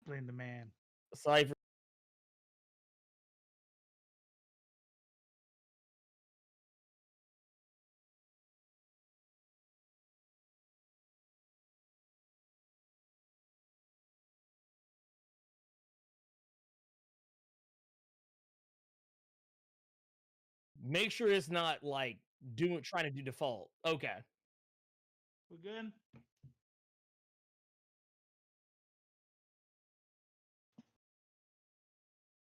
Blame the man. Cypher. Make sure it's not like doing trying to do default. Okay. We good?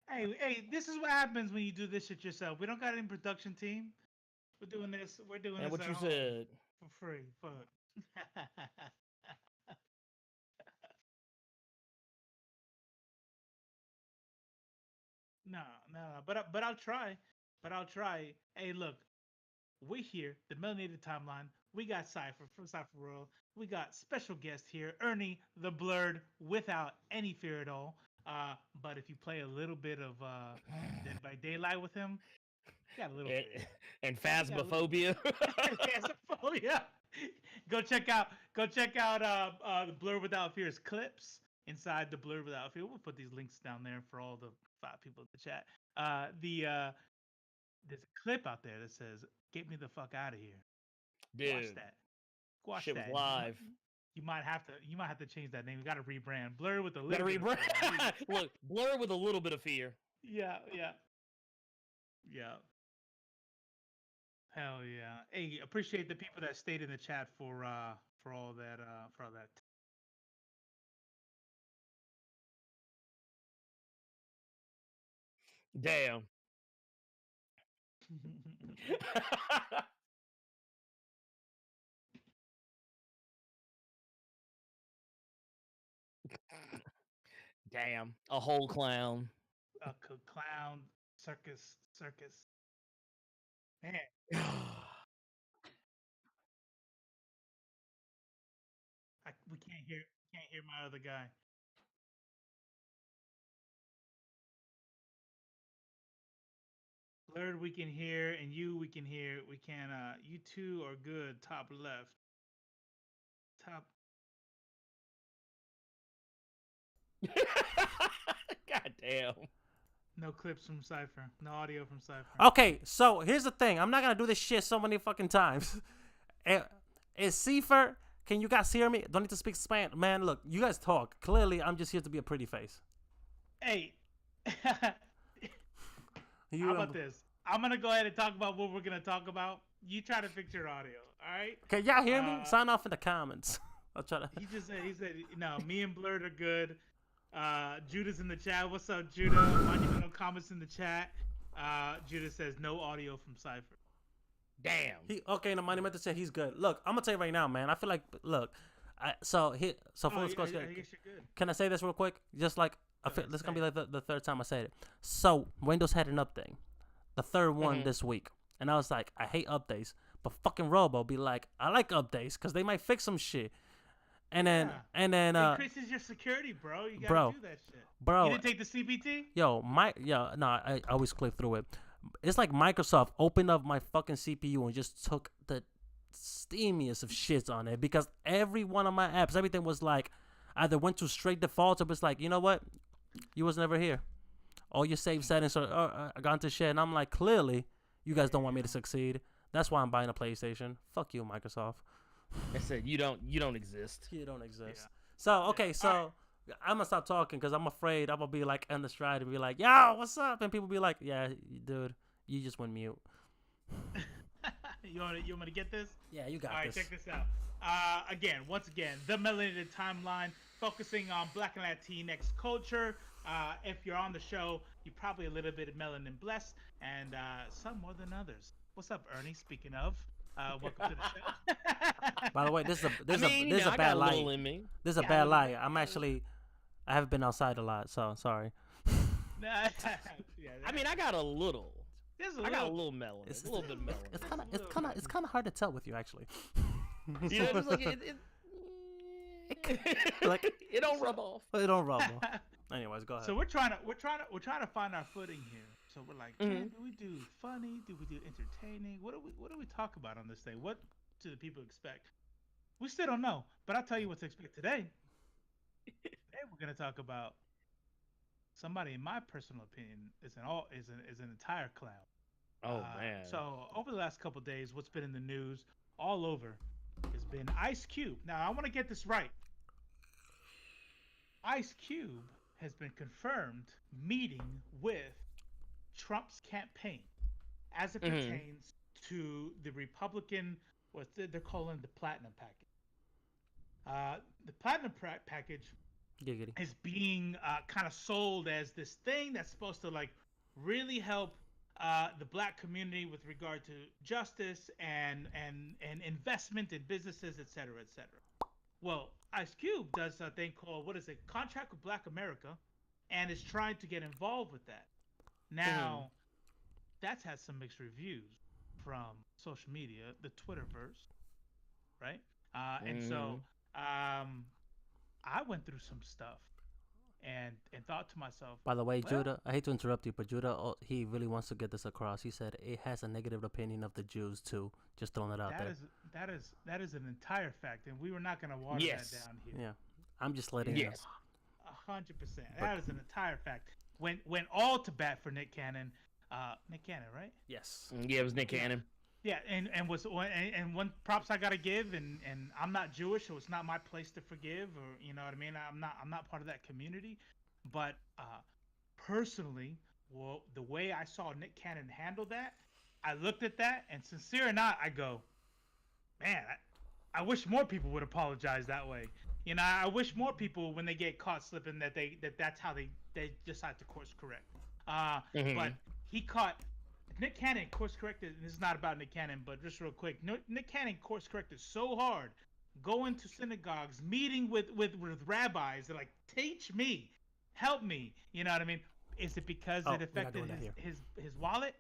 Hey, this is what happens when you do this shit yourself. We don't got any production team. We're doing And this what at you home said. for free. Fuck. No, no, but I'll try. But I'll try. Hey, look, we here, the Melanated Timeline. We got Cypher from Cypher World. We got special guest here, Ernie the Blurred, without any fear at all. But if you play a little bit of Dead by Daylight with him, you got a little And, fear. and You got a little phasmophobia. phasmophobia. Go check out the Blur Without Fear's clips inside the Blur Without Fear. We'll put these links down there for all the 5 people in the chat. There's a clip out there that says "Get me the fuck out of here." Watch Dude, that. Watch shit was that. live. You might have to change that name. You got to rebrand. Blur with a Gotta little bit of rebrand. fear. Look, blur with a little bit of fear. Yeah, yeah, yeah. Hell yeah. Hey, appreciate the people that stayed in the chat for all that. Damn. Damn. A whole clown. Clown circus. Man, we can't hear my other guy. Blurred we can hear, and you we can hear. We can you two are good. Top left. Top. God damn. No clips from Cypher. No audio from Cypher. Okay, so here's the thing. I'm not gonna do this shit so many fucking times. Is Cipher? Can you guys hear me? Don't need to speak Spanish. Man, look, you guys talk. Clearly, I'm just here to be a pretty face. Hey. How You about this? I'm gonna go ahead and talk about what we're gonna talk about. You try to fix your audio, all right? Can y'all hear me? Sign off in the comments. I'll try to. He said, no, me and Blurred are good. Judah's in the chat. What's up, Judah? Monumental comments in the chat. Judah says no audio from Cypher. Damn. Okay, the monumental said he's good. Look, I'm gonna tell you right now, man. I feel like so full I disclosure. guess you're good. Can I say this real quick? Just like ahead, this is say gonna be it. like the third time I said it. So Windows had an update, the third one Mhm. this week, and I was like, I hate updates, but fucking Robo be like, I like updates because they might fix some shit. And then Yeah. and then It increases your security, bro. You gotta bro, do that shit. You bro, didn't take the CPT? no, I always click through it. It's like Microsoft opened up my fucking CPU and just took the steamiest of shits on it because every one of my apps, everything was like either went to straight default or was like, you know what, you was never here. All your save settings are gone to shit, and I'm like, clearly, you guys don't want me to succeed. That's why I'm buying a PlayStation. Fuck you, Microsoft. I said you don't exist. You don't exist. Yeah. So okay, Yeah. so Alright. I'm gonna stop talking because I'm afraid I'm gonna be like on the stride and be like, "Yo, what's up?" And people be like, "Yeah, dude, you just went mute." you want me to get this? Yeah, you got All right, this. check this out. Once again, the Melanated Timeline, focusing on Black and Latinx culture. If you're on the show, you're probably a little bit melanin blessed, and some more than others. What's up, Ernie? Speaking of, welcome to the show. By the way, this is I mean, you know, a I got bad a little lie. in me. This is a Yeah, a bad little lie. bit, I'm yeah, a actually I haven't been outside a lot, so sorry. yeah, I mean, I got a little. there's I got a little melanin. It's a little bit melanin. it's kind of hard to tell with you actually. You know, just like Like- it don't rub off. It don't rub off. Anyways, go ahead. So we're trying to find our footing here. So we're like, man, do we do funny? Do we do entertaining? What do we talk about on this thing? What do the people expect? We still don't know. But I'll tell you what to expect today. Today we're gonna talk about somebody, in my personal opinion, is an entire clown. Oh man. So over the last couple days, what's been in the news all over has been Ice Cube. Now I want to get this right. Ice Cube has been confirmed meeting with Trump's campaign as it Hmm. pertains to the Republican, they're calling the Platinum Package. The Package Giggity. is being kind of sold as this thing that's supposed to like really help the black community with regard to justice and investment in businesses, et cetera, et cetera. Well, Ice Cube does a thing called, what is it, Contract with Black America, and is trying to get involved with that. Hmm. Now, that's had some mixed reviews from social media, the Twitterverse, right? And so Hmm. um, I went through some stuff and thought to myself, By the way, well, Judah, I hate to interrupt you, but Judah, he really wants to get this across. He said it has a negative opinion of the Jews too. Just throwing it out that there. is that is an entire fact, and we were not going to water that Yes. down here. Yeah, I'm just letting you Yeah, know. Yes. 100%. But That is an entire fact. Went all to bat for Nick Cannon. Nick Cannon, right? yes, Yeah, it was Nick Yeah. Cannon. Yeah, and one props I gotta give, and I'm not Jewish, so it's not my place to forgive, or you know what I mean. I'm not part of that community, but personally, well, the way I saw Nick Cannon handle that, I looked at that, and sincere or not, I go, man, I wish more people would apologize that way. You know, I wish more people, when they get caught slipping, that's how they decide to course correct. But Hmm. he caught Nick Cannon course corrected. And this is not about Nick Cannon, but just real quick, Nick Cannon course corrected so hard, going to synagogues, meeting with rabbis. They're like, teach me, help me. You know what I mean? Is it because Oh, it we're not affected doing that here. his wallet?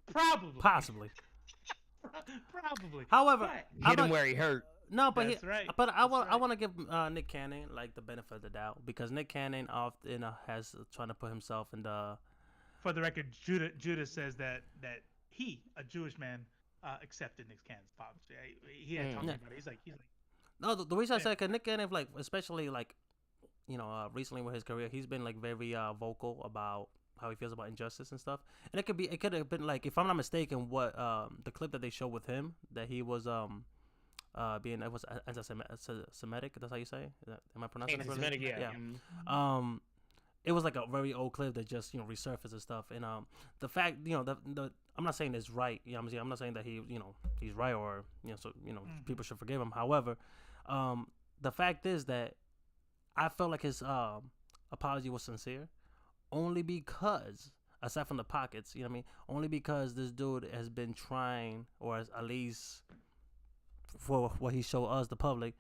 Probably, Possibly. probably. However, But I'm Hit him not. where he hurt. No, but that's right. but I That's want right. to give Nick Cannon like the benefit of the doubt because Nick Cannon often has trying to put himself in the For the record, Judah says that he, a Jewish man, accepted Nick Cannon's policy. He had talked Mm. yeah. about it. He's like, No, the reason I yeah, said because Nick Cannon like especially like recently with his career he's been like very vocal about how he feels about injustice and stuff and it could have been like if I'm not mistaken what the clip that they showed with him that he was being it was anti-Semitic. That's how you say it? Am I pronouncing it correctly? Anti-Semitic, yeah. Yeah. Mm. It was like a very old clip that just resurfaced and stuff. And the fact the I'm not saying it's right. You know what I'm saying? I'm not saying that he's right or so mm-hmm. people should forgive him. However, the fact is that I felt like his apology was sincere, only because aside from the pockets, you know what I mean, only because this dude has been trying, or at least for what he showed us, the public,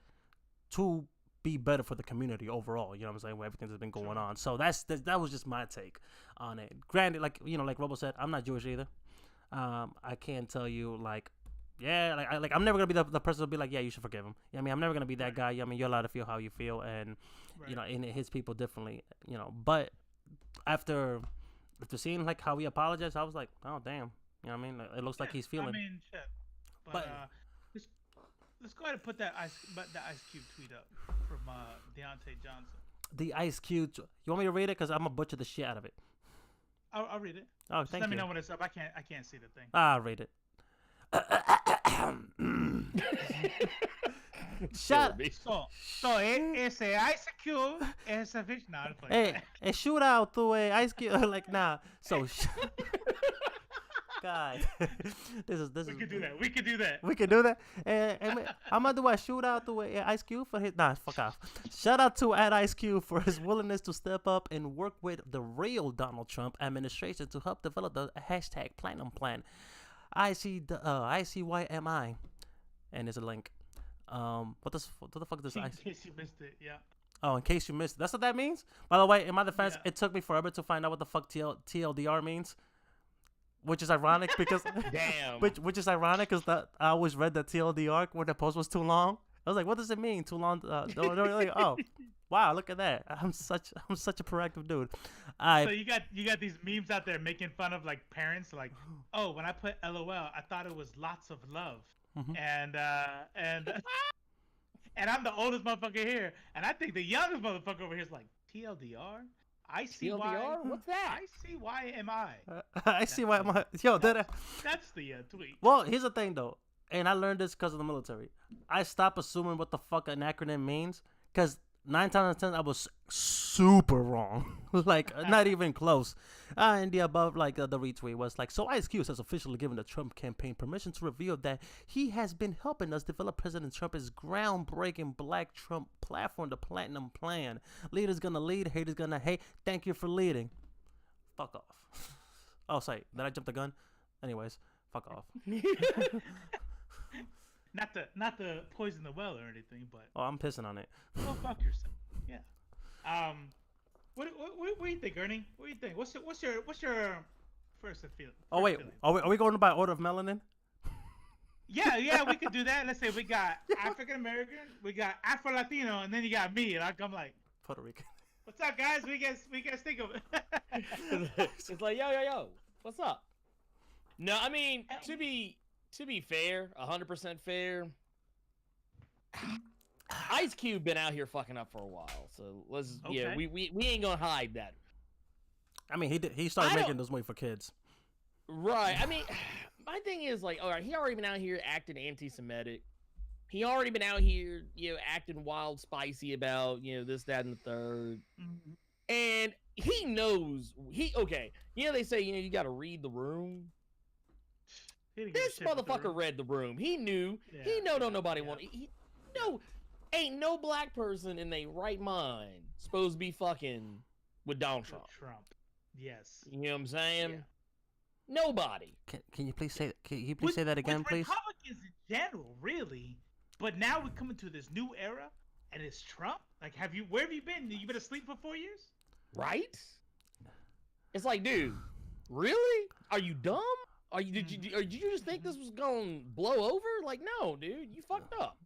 to be better for the community overall. You know what I'm saying? Where everything that's been going Sure. on. So that was just my take on it. Granted, like like Robo said, I'm not Jewish either. I can't tell you like, yeah, I'm never gonna be the person to be like, yeah, you should forgive him. You know what I mean, I'm never gonna be that Right. guy. You know what I mean, you're allowed to feel how you feel, and Right. and it hits people differently. But after seeing like how he apologized, I was like, oh damn. You know what I mean? Like, it looks like Yeah. he's I feeling. mean, shit. But But let's let's go ahead and put the Ice Cube tweet up from Deontay Johnson. the Ice Cube. You want me to read it? Cause I'm gonna butcher the shit out of it. I'll read it. Oh, Just thank let me you. know when it's up. I can't see the thing. I'll read it. Shut. Silly. Ese Ice Cube es a fish. No, I'm playing. Hey, a shootout to a Ice Cube. Like nah. So, God, this is We could do that. We could do that. We can do that. I'm gonna do a shootout to a Ice Cube for his. Nah, fuck off. Shout out to at Ice Cube for his willingness to step up and work with the real Donald Trump administration to help develop the hashtag Platinum Plan. ICYMI, and there's a link. What the fuck does In Ice? case you missed it, yeah. Oh, in case you missed it. That's what that means? By the way, in my defense, Yeah. it took me forever to find out what the fuck TLDR means. Which is ironic because Damn. which is ironic because that I always read the TLDR where the post was too long. I was like, what does it mean? Too long? Like, oh, wow, look at that. I'm such a proactive dude. So you got these memes out there making fun of like parents, like, oh, when I put LOL, I thought it was lots of love, Mhm. and and I'm the oldest motherfucker here, and I think the youngest motherfucker over here is like TLDR. I see why. TLDR? What's that? I see why am I? I see why my yo that. That's the tweet. Well, here's the thing though, and I learned this because of the military. I stopped assuming what the fuck an acronym means, because 9 times out of 10 I was super wrong, like not even close. And the above, like the retweet was like, so Ice Cube has officially given the Trump campaign permission to reveal that he has been helping us develop President Trump's groundbreaking Black Trump platform, the Platinum Plan. Leaders gonna lead, haters gonna hate. Thank you for leading. Fuck off. Oh, sorry, did I jump the gun? Anyways, fuck off. Not to poison the well or anything, but Oh, I'm pissing on it. go fuck yourself. Yeah. What do you think, Ernie? What do you think? What's your first feeling? Oh wait, are we going by order of melanin? Yeah, we could do that. Let's say we got African American, we got Afro Latino, and then you got me, and I'm like, Puerto Rican. what's up, guys? We guys think of it. It's like, yo, what's up? No, I mean, to be fair, 100% fair, Ice Cube been out here fucking up for a while, so let's yeah, Okay. we ain't gonna hide that. I mean, he started making those movies for kids. Right. I mean, my thing is like, all right, he already been out here acting anti-Semitic. He already been out here, acting wild, spicy about, this, that, and the third. Mhm. And he knows okay. They say, you got to read the room. He didn't give a This shit about the motherfucker room. read the room. He knew. Yeah, He know don't nobody yeah. want. No, ain't no black person in their right mind supposed to be fucking with Donald Trump. Trump. Yes. You know what I'm saying? Yeah. Nobody. Can you please say? Can you please say that again, with please? Republicans in general, really. But now we're coming to this new era, and it's Trump. Like, where have you been? You been asleep for 4 years? Right? It's like, dude, really? Are you dumb? Did you just think this was gonna blow over? Like, no, dude, you fucked up.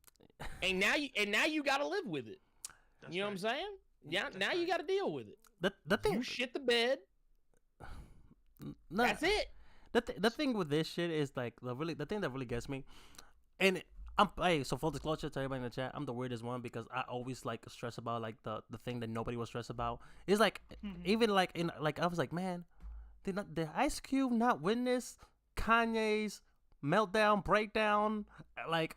And now you gotta live with it. That's You know right. what I'm saying? Yeah, That's now you right. gotta deal with it. The thing, You shit the bed. no, That's it. the thing with this shit is like the thing that really gets me, and so full disclosure to everybody in the chat, I'm the weirdest one because I always like stress about like the thing that nobody was stressed about. It's like even like I was like, man, did Ice Cube not witness Kanye's meltdown breakdown? Like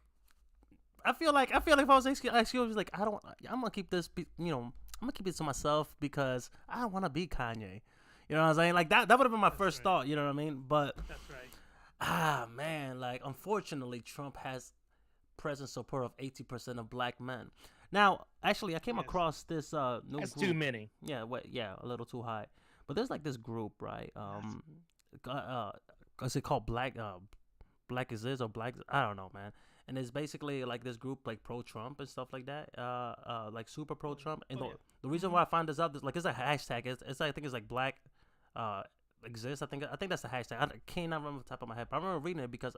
I feel like if I was Ice Cube, I was like, I'm gonna keep this, I'm gonna keep it to myself because I don't want to be Kanye. You know what I'm saying? Like that would have been my first right. thought. You know what I mean? But That's right. man, like unfortunately, Trump has present support of 80% of black men. Now, actually, I came Yes. across this new That's group. too many. Yeah, a little too high. But there's like this group, right? Is it called Black is this or Black? I don't know, man. And it's basically like this group like pro Trump and stuff like that. Like super pro Trump. And the reason why I found this out is like it's a hashtag. It's I think it's like Black exists. I think that's the hashtag. I cannot remember the top of my head, but I remember reading it because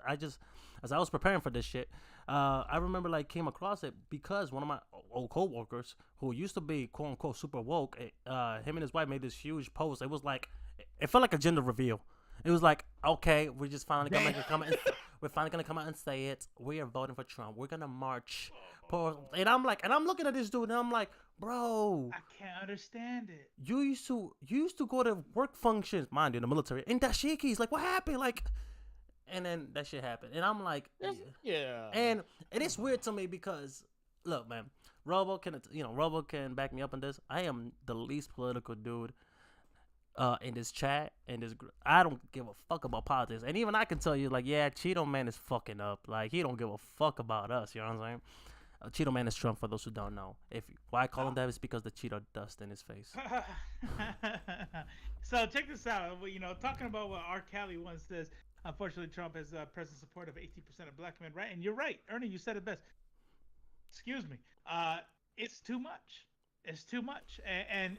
as I was preparing for this shit, I remember like came across it because one of my old coworkers who used to be quote unquote super woke, him and his wife made this huge post. It was like it felt like a gender reveal. It was like, okay, we're just finally gonna come out. We're finally gonna come out and say it. We are voting for Trump. We're gonna march. And I'm looking at this dude, and I'm like, bro, I can't understand it. you used to go to work functions, mind you, in the military, and dashikis. Like, what happened? Like, and then that shit happened, and I'm like, Yeah. and it is weird to me because, look, man, Robo can back me up on this. I am the least political dude. In this chat, I don't give a fuck about politics, and even I can tell you, like, yeah, Cheeto Man is fucking up. Like, he don't give a fuck about us. You know what I'm saying? Cheeto Man is Trump, for those who don't know. Why I call him that is because the Cheeto dust in his face. So check this out. Talking about what R. Kelly once says. Unfortunately, Trump has present support of 80% of black men, right? And you're right, Ernie. You said it best. Excuse me. It's too much. It's too much. And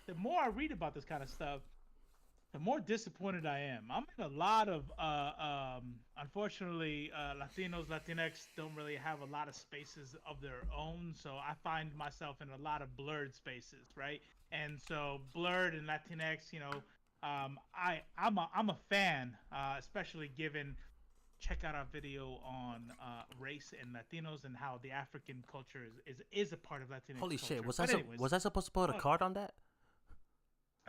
the more I read about this kind of stuff, the more disappointed I am. I'm in a lot of, unfortunately, Latinos, Latinx don't really have a lot of spaces of their own. So I find myself in a lot of blurred spaces, right? And so blurred and Latinx, I'm a fan, especially given check out our video on race and Latinos and how the African culture is a part of Latino Holy culture. shit! Anyways, Was I supposed to put a card on that?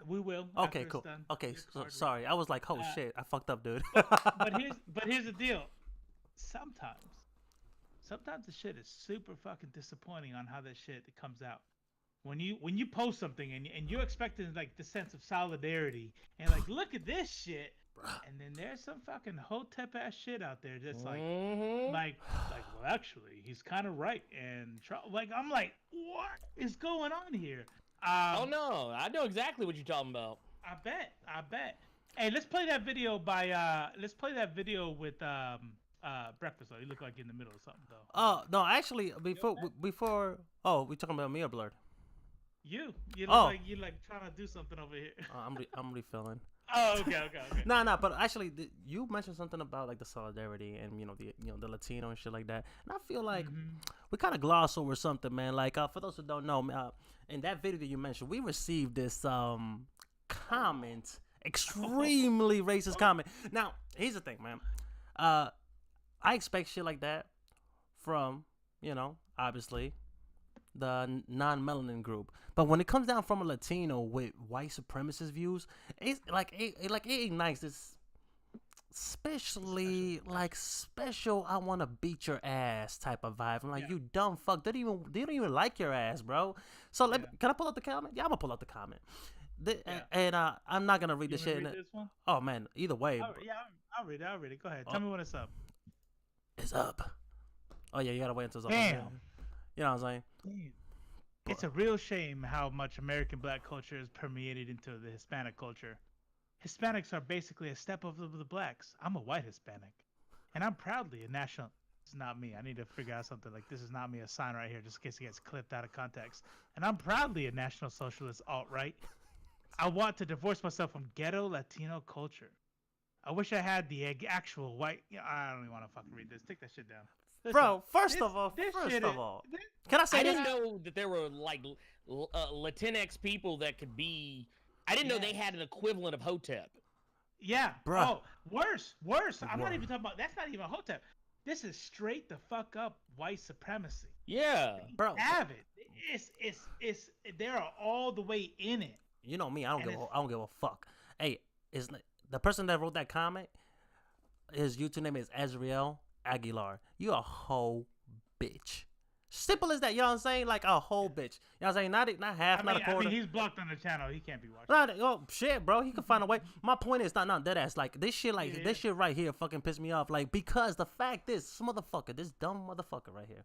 we will. Okay, after cool. It's done. Okay, Your so card sorry. I was like, oh Uh, shit, I fucked up, dude. but here's the deal. Sometimes the shit is super fucking disappointing on how that shit comes out. When you post something and you're expecting like the sense of solidarity and like look at this shit, and then there's some fucking hotep ass shit out there just Mhm. like well actually he's kind of right and like I'm like what is going on here? Oh no, I know exactly what you're talking about. I bet. Hey, let's play that video with breakfast though. You look like you're in the middle of something though. Oh no, actually, before. Oh, we talking about me or Blurred? You look Oh. like you're like trying to do something over here. I'm refilling. Oh, okay. Nah, but actually, you mentioned something about like the solidarity and the Latino and shit like that, and I feel like we kind of gloss over something, man. Like for those who don't know, in that video that you mentioned, we received this comment, extremely racist comment. Now, here's the thing, man. I expect shit like that from obviously the non-melanin group, but when it comes down from a Latino with white supremacist views, it's like it ignites this especially like special I want to beat your ass type of vibe. I'm like, you dumb fuck, they don't even like your ass, bro. So can I pull up the comment? Yeah, I'm gonna pull up the comment. And I'm not gonna read You this wanna shit. read this one? Oh man, either way, I'll read it. Go ahead. Tell me when it's up. it's up. Oh yeah, you gotta wait until it's up. Damn. You know what I'm saying? Damn. It's a real shame how much American black culture is permeated into the Hispanic culture. Hispanics are basically a step over the blacks. I'm a white Hispanic, and I'm proudly a national. It's not me. I need to figure out something like this is not me. A sign right here, just in case it gets clipped out of context. And I'm proudly a National Socialist alt-right. I want to divorce myself from ghetto Latino culture. I wish I had the actual white. I don't even want to fucking read this. Take that shit down. Listen, Bro, first of all, can I say I this? didn't know that there were like Latinx people that could be. I didn't know they had an equivalent of Hotep. Yeah, bro. Oh, worse. I'm not even talking about. That's not even Hotep. This is straight the fuck up white supremacy. Yeah, bro. Have it. It's. They are all the way in it. You know me. I don't give a fuck. Hey, is the person that wrote that comment? His YouTube name is Azriel Aguilar. You a whole bitch. Simple as that. You know what I'm saying? Like a whole bitch. You know what I'm saying? Not half, not a quarter. I mean, he's blocked on the channel. He can't be watching. Oh shit, bro. He can find a way. My point is not dead ass. Like this shit, this shit right here, fucking pissed me off. Like because the fact is, this dumb motherfucker right here,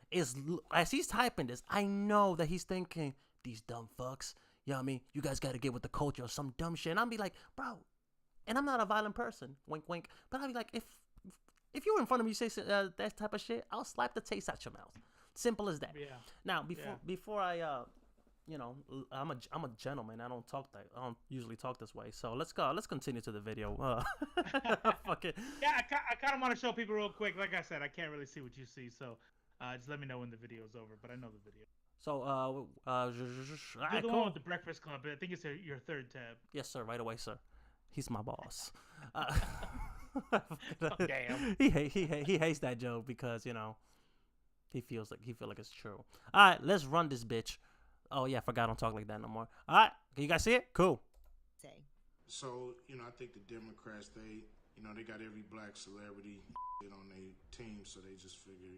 is as he's typing this, I know that he's thinking these dumb fucks. You know what I mean? You guys got to get with the culture or some dumb shit. And I'll be like, bro. And I'm not a violent person. Wink, wink. But I'll be like, if you're in front of me, you say that type of shit, I'll slap the taste out your mouth. Simple as that. Yeah. Now, before I, I'm a gentleman. I don't usually talk this way. So let's go. Let's continue to the video. Fuck it. Yeah, I kind of want to show people real quick. Like I said, I can't really see what you see, so just let me know when the video is over. But I know the video. So You're the one with the Breakfast Club. I think it's your third tab. Yes, sir. Right away, sir. He's my boss. Damn. He hates that joke because he feel like it's true. All right, let's run this bitch. Oh yeah, I forgot I don't talk like that no more. All right, can you guys see it? Cool. So I think the Democrats they got every black celebrity on their team, so they just figure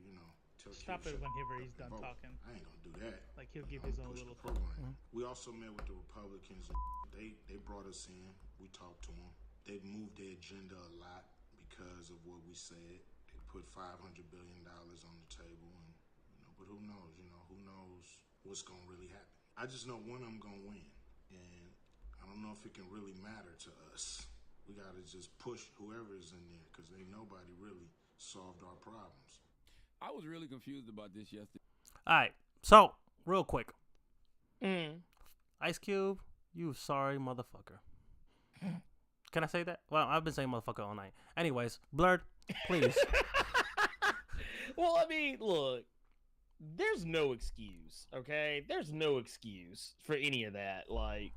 tell Stop it whenever he's done vote. talking. I ain't gonna do that. Like he'll give his own push little the program. We also met with the Republicans. They brought us in. We talked to them. They moved their agenda a lot because of what we said. They put $500 billion on the table, and but who knows? Who knows what's gonna really happen? I just know one of them gonna win, and I don't know if it can really matter to us. We gotta just push whoever is in there because ain't nobody really solved our problems. I was really confused about this yesterday. All right, so real quick, Mm. Ice Cube, you sorry motherfucker. Can I say that? Well, I've been saying motherfucker all night. Anyways, Blurred, please. Well, I mean, look, there's no excuse, okay? There's no excuse for any of that. Like,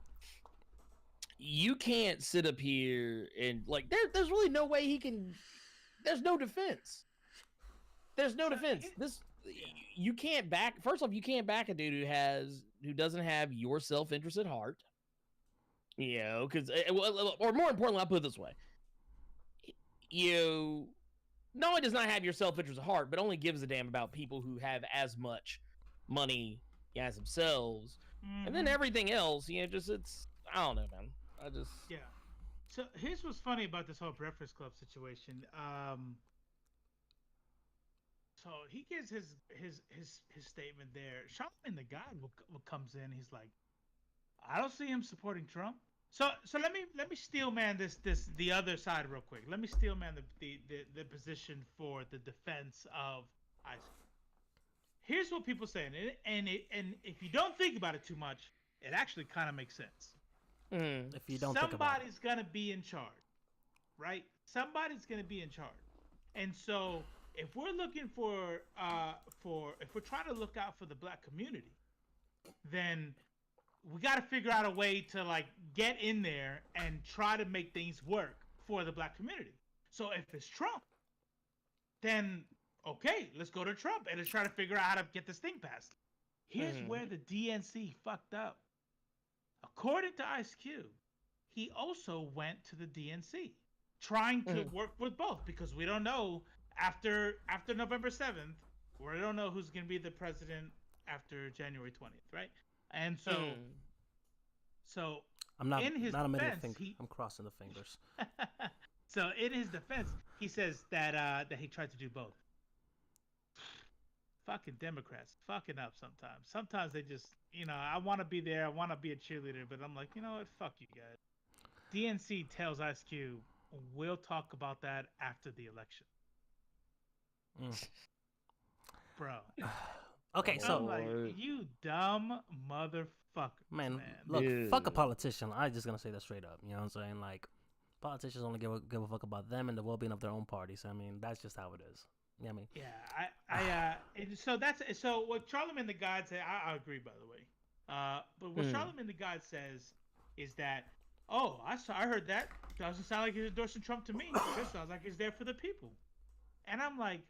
you can't sit up here and, like, there's really no way he can there's no defense. There's no So, defense. You can't back. First off, you can't back a dude who doesn't have your self-interest at heart. You know, because or more importantly, I'll put it this way: you not only does not have your self-interest at heart, but only gives a damn about people who have as much money as themselves, and then everything else, it's I don't know, man. Yeah. So here's what's funny about this whole Breakfast Club situation. So he gives his statement there. Charlamagne the God comes in. He's like, I don't see him supporting Trump. So let me steel man the other side real quick. Let me steel man the position for the defense of Ice Cube. Here's what people say, and if you don't think about it too much, it actually kind of makes sense. If you don't think about it. Somebody's gonna be in charge, right? Somebody's gonna be in charge, and so if we're looking for if we're trying to look out for the black community, then we got to figure out a way to like get in there and try to make things work for the black community. So if it's Trump, then okay, let's go to Trump and let's try to figure out how to get this thing passed. Here's where the DNC fucked up. According to Ice Cube, he also went to the DNC trying to work with both, because we don't know after November 7th, we don't know who's going to be the president after January 20th, right? And so I'm not in his not a minute defense, finger. I'm crossing the fingers. so in his defense, he says that he tried to do both. Fucking Democrats fucking up sometimes. Sometimes they just, I want to be there. I want to be a cheerleader, but I'm like, you know what? Fuck you guys. DNC tells Ice Cube, we'll talk about that after the election. Bro. Okay, so I'm like, you dumb motherfucker. man, look, fuck a politician. I'm just gonna say that straight up. You know what I'm saying? Like, politicians only give a fuck about them and the well-being of their own parties. I mean, that's just how it is. You know what I mean? Yeah, so what Charlamagne the God said, I agree, by the way. But what Charlamagne the God says is that, I heard that. Doesn't sound like he's endorsing Trump to me. It just sounds like he's there for the people. And I'm like,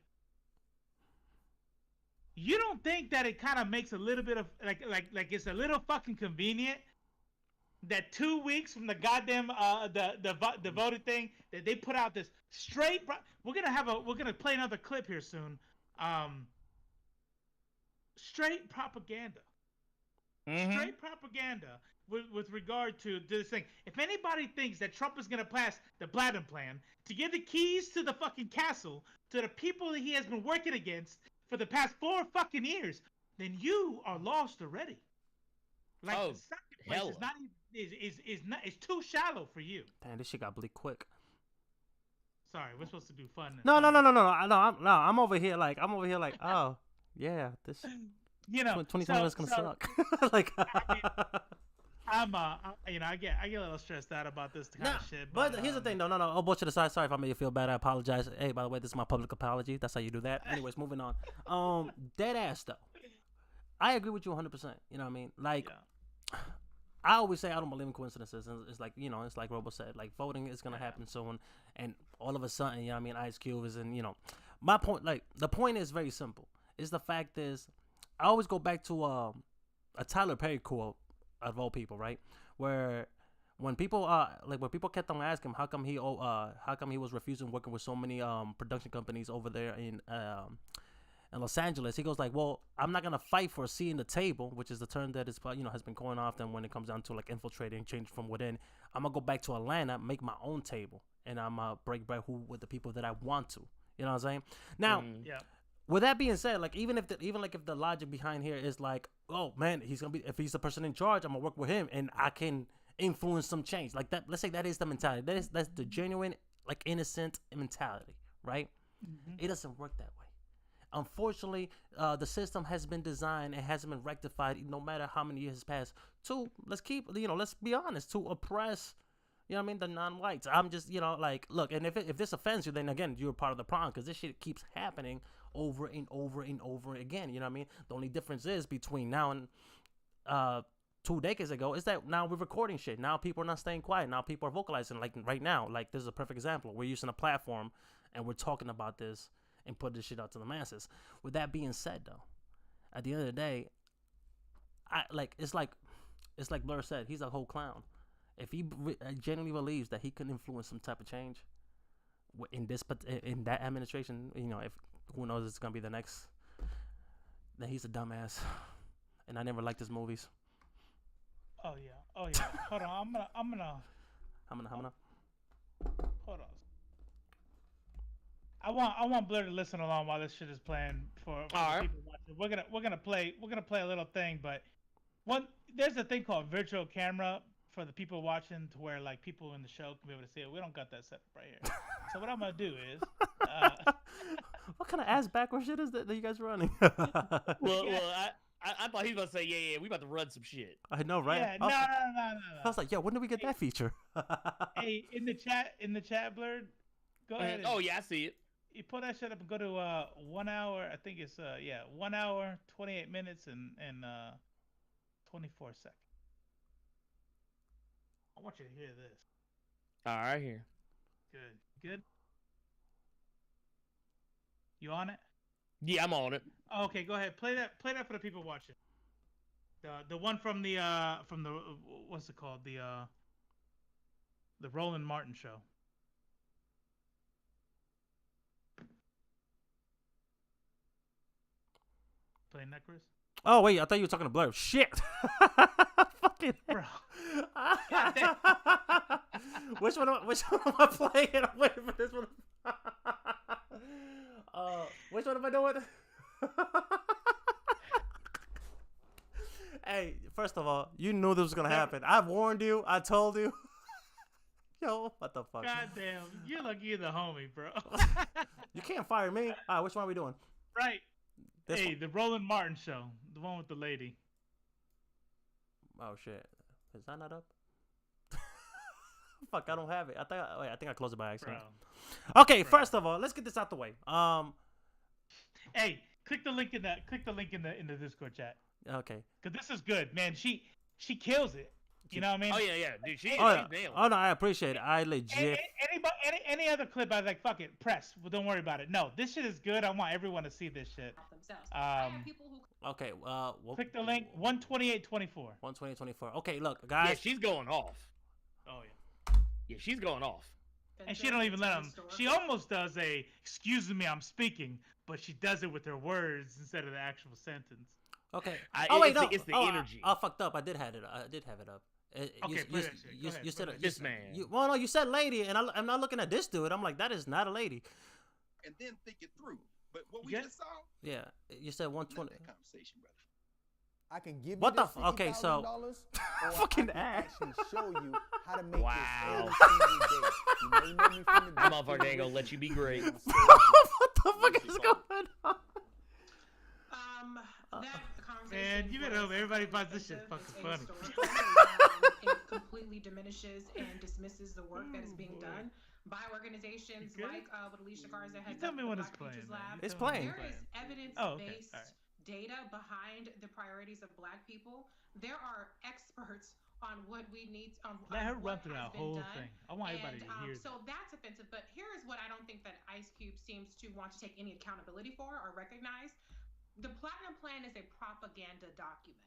you don't think that it kind of makes a little bit of like it's a little fucking convenient that 2 weeks from the goddamn the voted thing that they put out this straight. We're gonna play another clip here soon. Straight propaganda. Straight propaganda with regard to this thing. If anybody thinks that Trump is gonna pass the Biden plan to give the keys to the fucking castle to the people that he has been working against for the past 4 fucking years, then you are lost already. Like the second place is not even is too shallow for you. Damn, this shit got bleak quick. Sorry, we're supposed to do fun. No. I'm over here like, oh yeah, this 2020 is gonna suck. Like, I get a little stressed out about this kind of shit. But here's the thing, no. Oh, bullshit aside, sorry if I made you feel bad. I apologize. Hey, by the way, this is my public apology. That's how you do that. Anyways, moving on. Dead ass though. I agree with you 100%. You know what I mean? Like, I always say I don't believe in coincidences. And it's like, it's like Robo said, like voting is gonna happen soon, and all of a sudden, I mean, Ice Cube is in. My point, like the point is very simple. Is the fact is, I always go back to a Tyler Perry quote of all people, right? Where when people kept on asking him how come he was refusing working with so many production companies over there in Los Angeles, he goes like, well, I'm not gonna fight for a seat in the table, which is the term that is has been coined often when it comes down to like infiltrating, change from within. I'm gonna go back to Atlanta, make my own table, and I'm gonna break bread with the people that I want to. You know what I'm saying? Now, with that being said, like if the logic behind here is like, oh man, if he's the person in charge, I'm gonna work with him and I can influence some change. Like that, let's say that is the mentality. That's the genuine, like innocent mentality, right? It doesn't work that way. Unfortunately, the system has been designed and hasn't been rectified, no matter how many years has passed, to let's be honest, to oppress, the non-whites. I'm just, like, look, and if this offends you, then again, you're part of the problem, because this shit keeps happening over and over and over again. You know what I mean? The only difference is between now and 2 decades ago is that now we're recording shit. Now people are not staying quiet. Now people are vocalizing. Like right now, like this is a perfect example. We're using a platform and we're talking about this and put this shit out to the masses. With that being said, though, at the end of the day, it's like Blur said, he's a whole clown. If he genuinely believes that he can influence some type of change in that administration, if who knows it's gonna be the next, then he's a dumbass. And I never liked his movies. Oh yeah. Hold on, I'm gonna. Hold on. I want Blur to listen along while this shit is playing for right. people watching. We're gonna play a little thing, but there's a thing called virtual camera for the people watching, to where like people in the show can be able to see it. We don't got that set up right here. So what I'm gonna do is. What kind of ass backward shit is that you guys are running? Well, I thought he was about to say, yeah, we about to run some shit. I know, right? Yeah, no. I was like, when did we get that feature? Hey, in the chat, Blur, go ahead. Oh yeah, I see it. You pull that shit up and go to 1 hour. I think it's 1 hour, 28 minutes and 24 seconds. I want you to hear this. All right, here. Good. You on it? Yeah, I'm on it. Okay, go ahead. Play that for the people watching. The one from the what's it called? The Roland Martin show. Playing that, Chris? Oh wait, I thought you were talking to Blur. Shit. Fucking Bro. Which one am I playing? I'm waiting for this one. Which one am I doing? Hey, first of all, you knew this was gonna happen. I warned you. I told you. Yo, what the fuck? Goddamn, you're lucky you're the homie, bro. You can't fire me. All right, which one are we doing? Right. This Hey, one? the Roland Martin show, the one with the lady. Oh shit, is that not up? Fuck, I don't have it. I think I closed it by accident. Bro. Okay, first of all, let's get this out the way. Hey, click the link in the Discord chat. Okay. Cause this is good, man. She kills it. You know what I mean? Oh yeah, dude. She's Oh, yeah. nailed. Oh no, I appreciate it. I legit. Any other clip, I was like, fuck it, press. Well, don't worry about it. No, this shit is good. I want everyone to see this shit. Okay. Click the link. 128.24. 120.24. Okay, look, Yeah, guys. she's going off. Oh yeah. Yeah, she's going off. And she don't even let him. She almost does a "excuse me, I'm speaking," but she does it with her words instead of the actual sentence. Okay. It's the energy. I fucked up. I did have it up. Okay, play that shit. Go ahead, You said play that This shit. man. well, no, you said lady, and I'm not looking at this dude. I'm like, that is not a lady. And then think it through. But what we Yeah. just saw, Yeah, you said none of 120. that conversation, brother. I can give you What the the okay, so fucking fucking ass. actually show you how to make Wow. this every single day. You may know me from the That motherfucker ain't gonna let you be great. What the fuck is going on? That conversation. Man, you better hope everybody finds this shit fucking funny. It completely diminishes and dismisses the work that is being done by organizations You good? like what Alicia Garza has tell done me with when the it's Black Futures playing, man. Lab. It's playing. There is evidence-based Oh, okay. All right. data behind the priorities of Black people. There are experts on what we need. Let her run what through has that been whole done. thing. I want everybody to hear So that's offensive. But here is what I don't think that Ice Cube seems to want to take any accountability for or recognize. The Platinum Plan is a propaganda document.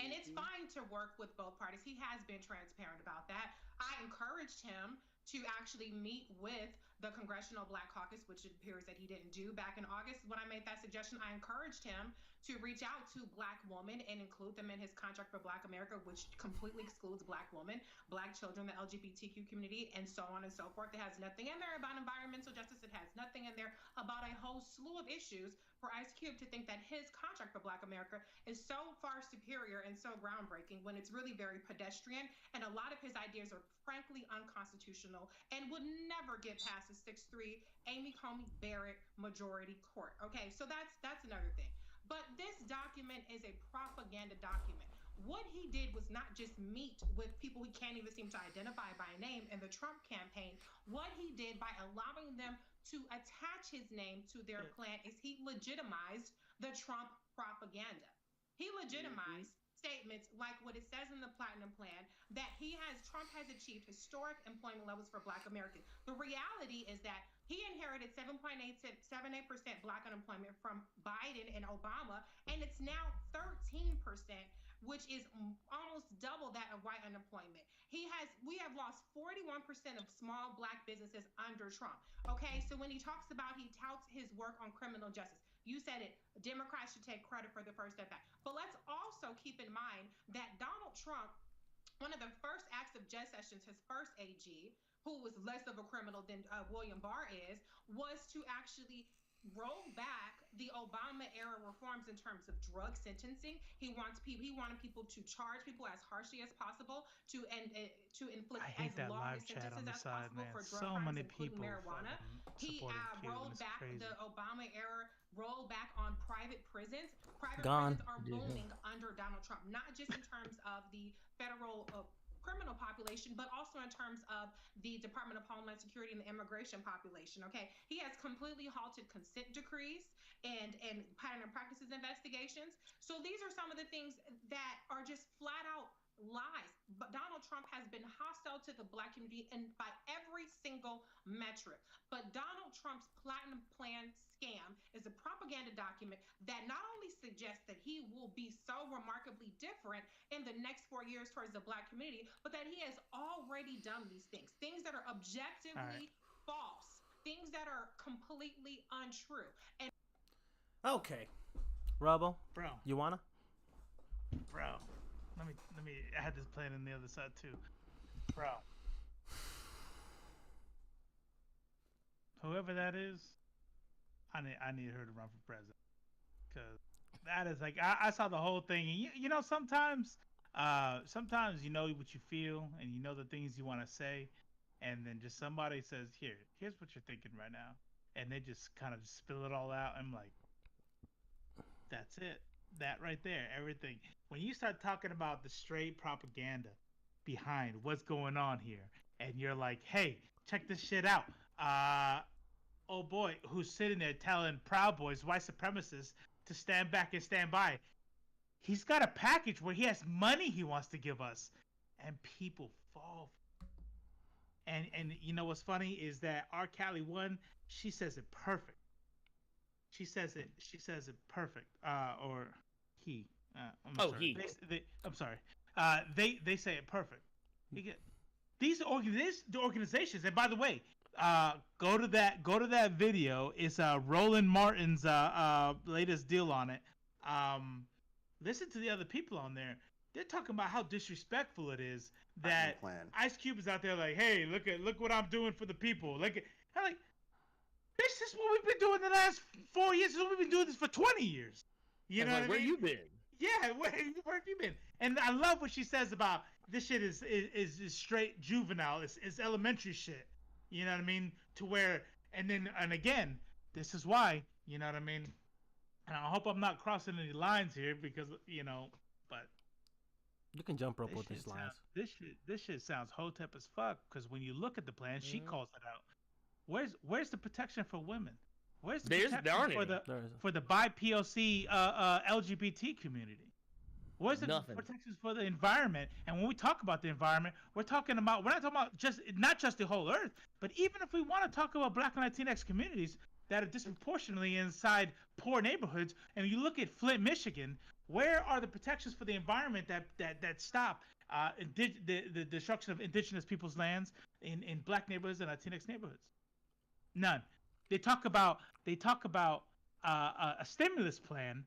And it's fine to work with both parties. He has been transparent about that. I encouraged him to actually meet with the Congressional Black Caucus, which it appears that he didn't do back in August. When I made that suggestion, I encouraged him to reach out to Black women and include them in his contract for Black America, which completely excludes Black women, Black children, the LGBTQ community, and so on and so forth. It has nothing in there about environmental justice. It has nothing in there about a whole slew of issues for Ice Cube to think that his contract for Black America is so far superior and so groundbreaking when it's really very pedestrian. And a lot of his ideas are frankly unconstitutional and would never get past the 6-3 Amy Coney Barrett majority court. Okay, so that's another thing. But this document is a propaganda document. What he did was not just meet with people he can't even seem to identify by name in the Trump campaign. What he did by allowing them to attach his name to their plan is he legitimized the Trump propaganda. He legitimized statements like what it says in the Platinum Plan that Trump has achieved historic employment levels for Black Americans. The reality is that He inherited 7.878% black unemployment from Biden and Obama, and it's now 13%, which is almost double that of white unemployment. We have lost 41% of small black businesses under Trump. Okay, so when he touts his work on criminal justice. You said it. Democrats should take credit for the First Step Act. But let's also keep in mind that Donald Trump, one of the first acts of Jeff Sessions, his first AG, who was less of a criminal than William Barr is, was to actually roll back the Obama era reforms in terms of drug sentencing. He wanted people to charge people as harshly as possible to inflict as long sentences as possible for drug crimes, including marijuana. He rolled back the Obama era, rolled back on private prisons. Private prisons are booming under Donald Trump, not just in terms of the federal criminal population, but also in terms of the Department of Homeland Security and the immigration population. Okay, he has completely halted consent decrees and pattern and practices investigations. So these are some of the things that are just flat out lies. But Donald Trump has been hostile to the black community and by every single metric. But Donald Trump's Platinum Plan scam is a propaganda document that not only suggests that he will be so remarkably different in the next 4 years towards the black community, but that he has already done these things that are objectively false, things that are completely untrue. And okay, Rubble, bro, you wanna? Bro, let me. I had this playing on the other side too, bro. Whoever that is, I need her to run for president, because that is like I saw the whole thing, and you know sometimes you know what you feel and you know the things you want to say, and then just somebody says here's what you're thinking right now, and they just kind of spill it all out. I'm like, that's it, that right there, everything. When you start talking about the straight propaganda behind what's going on here, and you're like, hey, check this shit out. Oh boy, who's sitting there telling Proud Boys, white supremacists, to stand back and stand by. He's got a package where he has money he wants to give us, and people fall. And you know what's funny is that R. Callie one, she says it perfect. She says it perfect. Or he. I'm sorry. He. I'm sorry. They say it perfect. These organizations, and by the way, go to that video. It's Roland Martin's latest deal on it. Listen to the other people on there. They're talking about how disrespectful it is that Ice Cube is out there like, hey, look what I'm doing for the people. I'm like, this is what we've been doing the last 4 years. We've been doing this for 20 years. You know what I mean? Where you been? Yeah, where have you been? And I love what she says about this shit is straight juvenile. It's elementary shit. You know what I mean? To where, and again, this is why, you know what I mean? And I hope I'm not crossing any lines here because, you know, but you can jump rope with these lines. This shit sounds hotep as fuck, because when you look at the plan, she calls it out. Where's the protection for women? Where's the protection for the bi-POC LGBT community? Where's the protections for the environment? And when we talk about the environment, we're not talking about not just the whole earth, but even if we want to talk about Black and Latinx communities that are disproportionately inside poor neighborhoods, and you look at Flint, Michigan, where are the protections for the environment that stop the destruction of indigenous people's lands in Black neighborhoods and Latinx neighborhoods? None. They talk about a stimulus plan,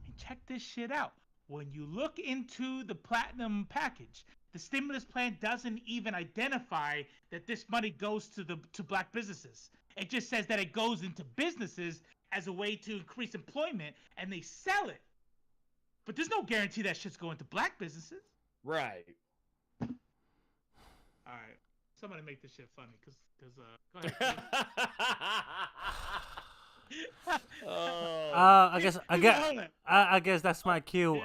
and check this shit out. When you look into the Platinum package, the stimulus plan doesn't even identify that this money goes to Black businesses. It just says that it goes into businesses as a way to increase employment, and they sell it. But there's no guarantee that shit's going to Black businesses. Right. All right. Somebody make this shit funny, cause go ahead. I guess that's my cue.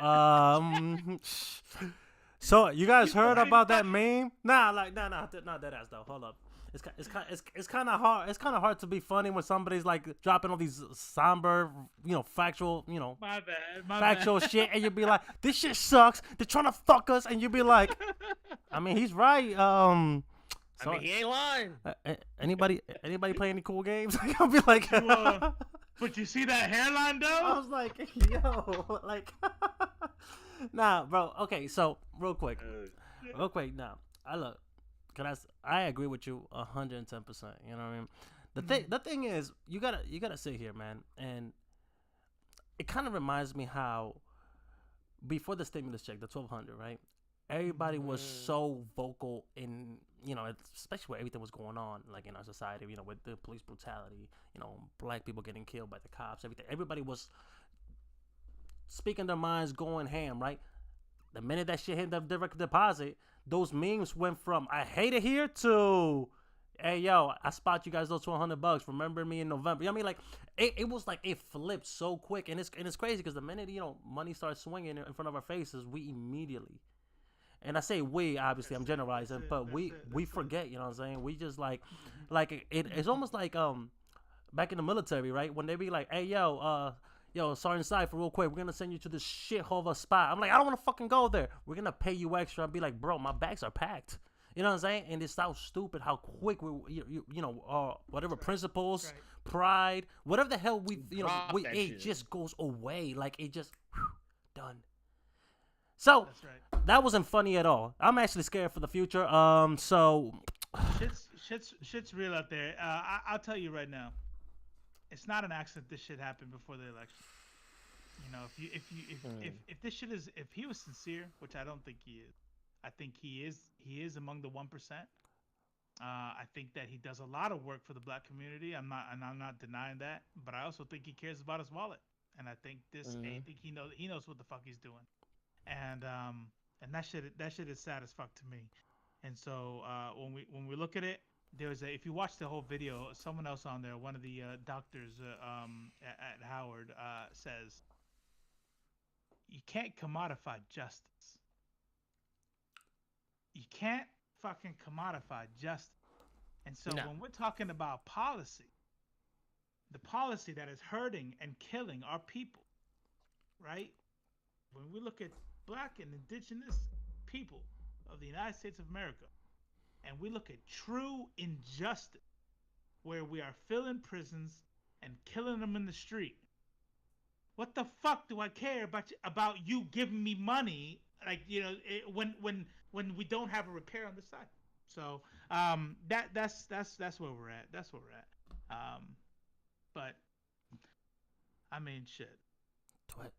So you guys heard about that meme? Nah, not that ass though. Hold up. It's kind of hard. It's kind of hard to be funny when somebody's like dropping all these somber, factual, my bad, factual shit, and you'll be like, this shit sucks. They're trying to fuck us, and you'll be like, I mean, he's right. So, I mean, he ain't lying. anybody play any cool games? I'll be like, But you see that hairline though? I was like, yo, like, nah, bro. Okay, so real quick, now, I agree with you 110%. You know what I mean? The thing is, you gotta sit here, man, and it kind of reminds me how before the stimulus check, the 1,200, right? Everybody was so vocal in, especially where everything was going on, like in our society, with the police brutality, black people getting killed by the cops, everything. Everybody was speaking their minds, going ham, right? The minute that shit hit the direct deposit, those memes went from "I hate it here" to "Hey yo, I spot you guys those $100. Remember me in November." You know what I mean? Like it was like it flipped so quick, and it's crazy because the minute money starts swinging in front of our faces, we immediately. And I say we, obviously, I'm generalizing, but we forget. You know what I'm saying? We just like it's almost like back in the military, right? When they be like, "Hey yo, Sergeant Cypher, real quick, we're gonna send you to this shithole of a spot." I'm like, I don't want to fucking go there. We're gonna pay you extra. I'd be like, bro, my bags are packed. You know what I'm saying? And it sounds stupid how quick whatever principles, pride, whatever the hell it just goes away. Like it just done. So that wasn't funny at all. I'm actually scared for the future. So shit's real out there. I'll tell you right now. It's not an accident this shit happened before the election. If this shit is, if he was sincere, which I don't think he is, I think he is among the 1%. I think that he does a lot of work for the black community. I'm not denying that, but I also think he cares about his wallet, and I think I think he knows what the fuck he's doing, and that shit is sad as fuck to me. And so when we look at it, if you watch the whole video, someone else on there, one of the doctors at Howard says, you can't commodify justice. You can't fucking commodify justice. And so when we're talking about policy, the policy that is hurting and killing our people, right? When we look at black and indigenous people of the United States of America, and we look at true injustice, where we are filling prisons and killing them in the street, what the fuck do I care about you giving me money? Like, when we don't have a repair on the side. So that's where we're at. That's where we're at. But I mean, shit. What?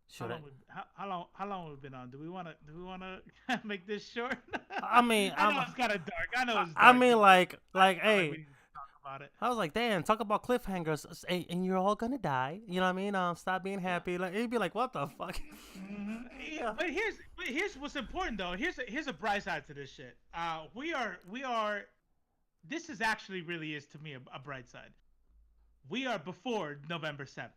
How long have we been on? Do we want to make this short? I mean, I know it's kind of dark. I know it's dark. I mean, like, we hey. need to talk about it. I was like, damn, talk about cliffhangers, and you're all gonna die. You know what I mean? Stop being happy. Like, it'd be like, what the fuck? Mm-hmm. Yeah. But here's what's important though. Here's a bright side to this shit. We are. This is actually really is to me a bright side. We are before November 7th.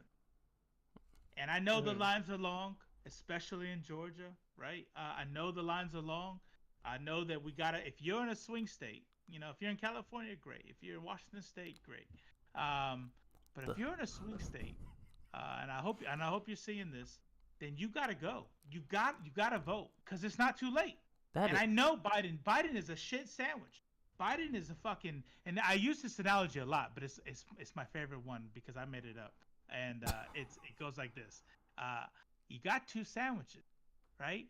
And I know the lines are long, especially in Georgia, right? I know the lines are long. I know that we gotta. If you're in a swing state, if you're in California, great. If you're in Washington State, great. But if you're in a swing state, and I hope you're seeing this, then you gotta go. You gotta vote because it's not too late. I know Biden is a shit sandwich. Biden is a fucking. And I use this analogy a lot, but it's my favorite one because I made it up. And it goes like this. You got two sandwiches, right?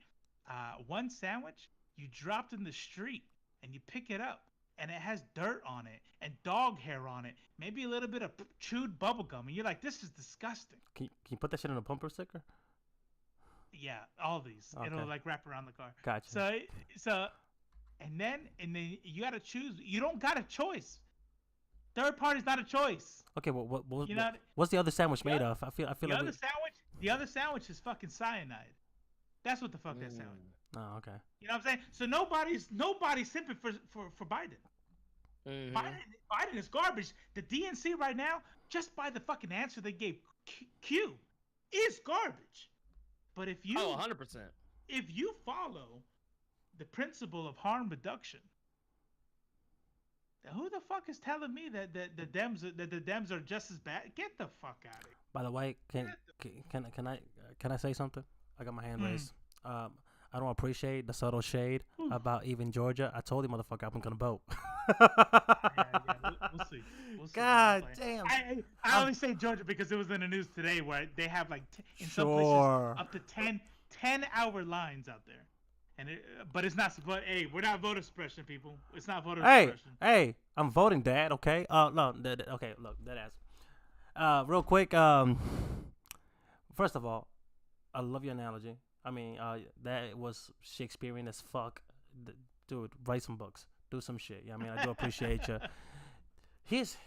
One sandwich you dropped in the street and you pick it up and it has dirt on it and dog hair on it, maybe a little bit of chewed bubble gum, and you're like, this is disgusting. Can you put that shit in a bumper sticker? Yeah, all these. Okay. It'll like wrap around the car. Gotcha. So and then you gotta choose. You don't got a choice. Third party's not a choice. Okay, what's the other sandwich made of? I feel like the other sandwich is fucking cyanide. That's what the fuck that sandwich is. Oh, okay. You know what I'm saying? So nobody's simping for Biden. Mm-hmm. Biden is garbage. The DNC right now, just by the fucking answer they gave Q, is garbage. But if you 100%. If you follow the principle of harm reduction, who the fuck is telling me that the Dems are just as bad? Get the fuck out of here. By the way, can I say something? I got my hand raised. I don't appreciate the subtle shade about even Georgia. I told you, motherfucker, I'm gonna vote. We'll see. We'll see. God Like, damn. I only say Georgia because it was in the news today where they have like in some Sure. places up to 10-hour lines out there, and but it's not. But hey, we're not voter suppression, people. It's not voter suppression. Hey, I'm voting, Dad. Okay. No. Okay. Look, that ass. Real quick. First of all, I love your analogy. I mean, that was Shakespearean as fuck. Dude, write some books. Do some shit. Yeah, I mean, I do appreciate you. Here's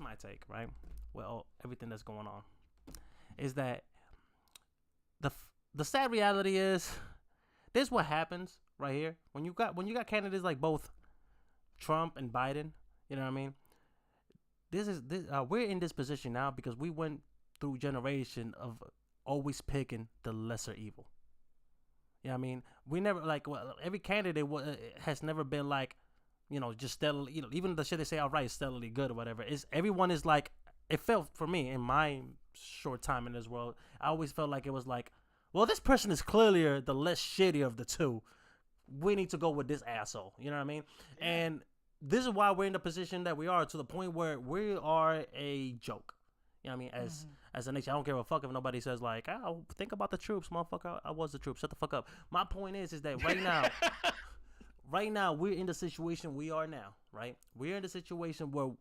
my take, right? Well, everything that's going on is that the sad reality is this is what happens right here when you got candidates like both Trump and Biden. You know what I mean? We're in this position now because we went through generation of always picking the lesser evil. You know what I mean? We never every candidate has never been like, just steadily, even the shit they say outright is steadily good or whatever. Everyone is like, it felt for me in my short time in this world, I always felt like it was like, well, this person is clearly the less shitty of the two. We need to go with this asshole. You know what I mean? Yeah. And this is why we're in the position that we are, to the point where we are a joke. You know what I mean? As a nation, I don't give a fuck if nobody says like, "Oh, think about the troops, motherfucker. I was the troops. Shut the fuck up." My point is that right now we're in the situation we are now. Right? We're in the situation where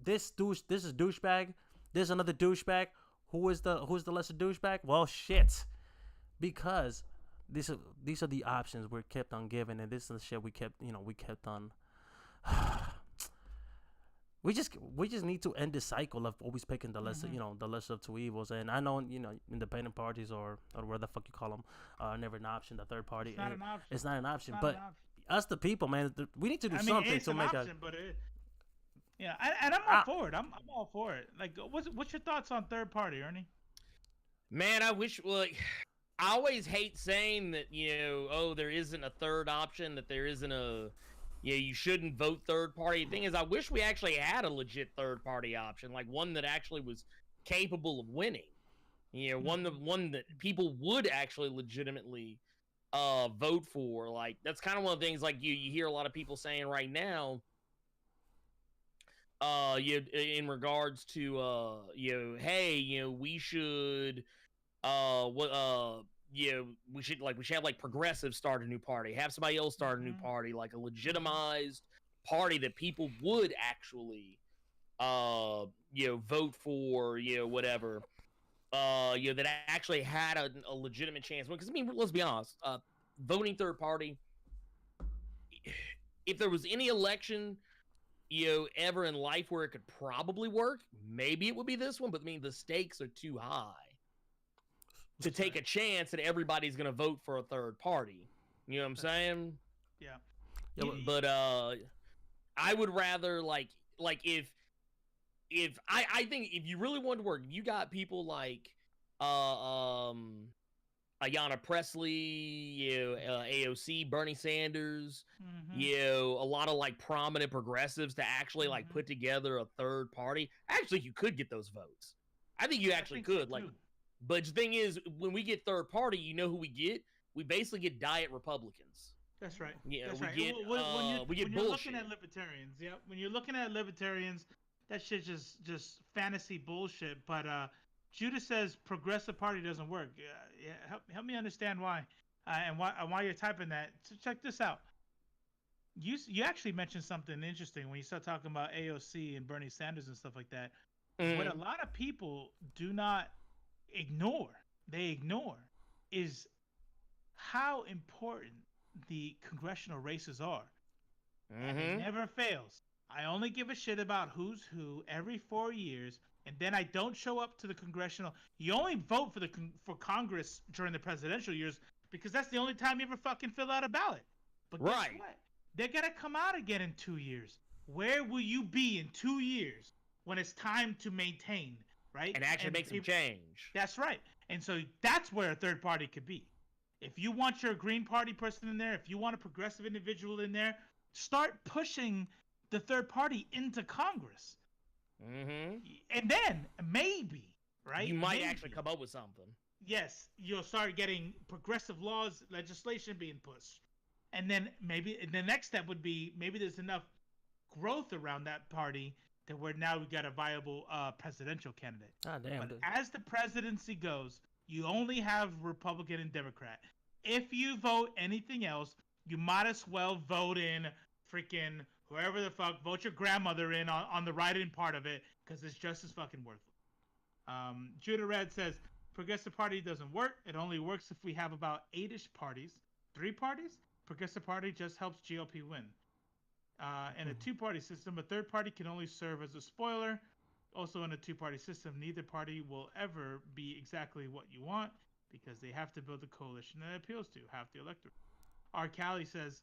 this is douchebag. There's another douchebag. Who's the lesser douchebag? Well, shit. Because these are the options we're kept on giving, and this is the shit we kept on. We just need to end this cycle of always picking the lesser, the lesser of two evils. And I know, independent parties or whatever the fuck you call them are never an option. The third party, it's not an option. But us, the people, man, we need to do something to make option, yeah, and I'm all for it. I'm all for it. Like, what's your thoughts on third party, Ernie? Man, I wish. I always hate saying that. There isn't a third option. That there isn't a. You shouldn't vote third party. The thing is, I wish we actually had a legit third party option, like one that actually was capable of winning. One that people would actually legitimately vote for. Like, that's kind of one of the things like you hear a lot of people saying right now. In regards to hey, we should we should have like progressives start a new party, have somebody else start a new party, like a legitimized party that people would actually vote for, whatever, that actually had a legitimate chance. Because I mean, let's be honest, voting third party, if there was any election ever in life where it could probably work, maybe it would be this one. But I mean, the stakes are too high to take a chance that everybody's gonna vote for a third party. You know what I'm saying? Yeah. But I would rather like if I think if you really want to work, you got people like Ayanna Pressley, AOC, Bernie Sanders, a lot of like prominent progressives to actually like put together a third party. Actually, you could get those votes. I think you actually could. So, like, but the thing is, when we get third party, you know who we get? We basically get diet Republicans. That's right. Yeah, that's we right. get when you're bullshit. looking at libertarians, when you're looking at libertarians, that shit's just fantasy bullshit. But Judah says progressive party doesn't work. Help me understand why, and why you're typing that. So check this out. You actually mentioned something interesting when you start talking about AOC and Bernie Sanders and stuff like that. What a lot of people do not ignore, is how important the congressional races are. And it never fails. I only give a shit about who's who every 4 years, and then I don't show up to the congressional. You only vote for Congress during the presidential years because that's the only time you ever fucking fill out a ballot. But guess what? They're gonna come out again in 2 years. Where will you be in 2 years when it's time to maintain, right? And actually make some change. That's right. And so that's where a third party could be. If you want your Green Party person in there, if you want a progressive individual in there, start pushing the third party into Congress. And then maybe, right? You might actually come up with something. yes, you'll start getting progressive laws, legislation being pushed. And then maybe the next step would be maybe there's enough growth around that party that where now we got a viable presidential candidate. Ah, damn, But dude. as the presidency goes, you only have Republican and Democrat. If you vote anything else, you might as well vote in freaking whoever the fuck, vote your grandmother in on the write-in part of it, because it's just as fucking worthless. Judah Red says, Progressive Party doesn't work. It only works if we have about 8-ish parties. 3 parties? Progressive Party just helps GOP win. In a 2-party system, a third party can only serve as a spoiler. Also, in a 2-party system, neither party will ever be exactly what you want because they have to build a coalition that appeals to half the electorate. R. Callie says,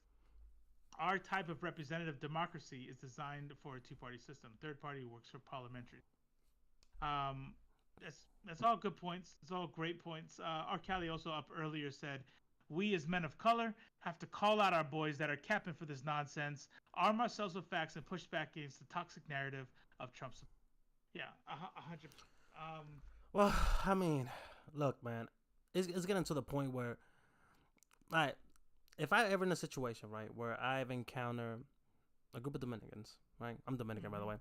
our type of representative democracy is designed for a 2-party system. Third party works for parliamentary. That's all good points. It's all great points. R. Callie also up earlier said, we as men of color have to call out our boys that are capping for this nonsense, arm ourselves with facts, and push back against the toxic narrative of Trump's. Yeah, 100%. Well, I mean, look, man, it's getting to the point where, like, if I ever in a situation, right, where I've encountered a group of Dominicans, right? I'm Dominican, by the way.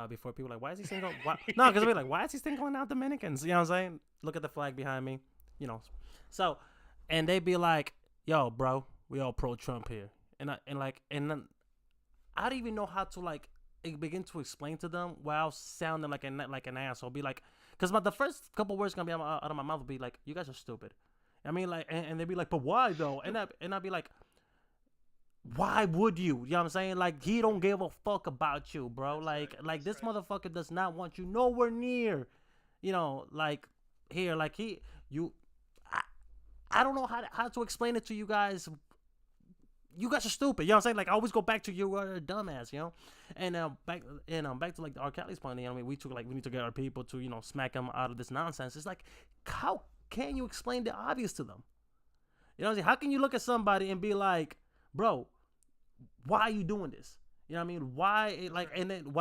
Before people are like, why is he singling? No, because we're like, why is he singling out Dominicans? You know what I'm saying? Look at the flag behind me, you know. So, and they be like, yo, bro, we all pro-Trump here, and then I don't even know how to like begin to explain to them without sounding like an asshole. Be like, because the first couple words gonna be out of my mouth will be like, you guys are stupid. I mean, like, and they'd be like, but why though? And I'd be like, why would you? You know what I'm saying? Like, he don't give a fuck about you, bro. That's like this motherfucker does not want you nowhere near. You know, like here, like I don't know how to explain it to you guys. You guys are stupid. You know what I'm saying? Like, I always go back to you are a dumbass, you know? And back to like R. Kelly's point, you know, I mean, we need to get our people to, you know, smack them out of this nonsense. It's like, how can you explain the obvious to them? You know what I'm saying? How can you look at somebody and be like, bro, why are you doing this? You know what I mean? Why, like, and then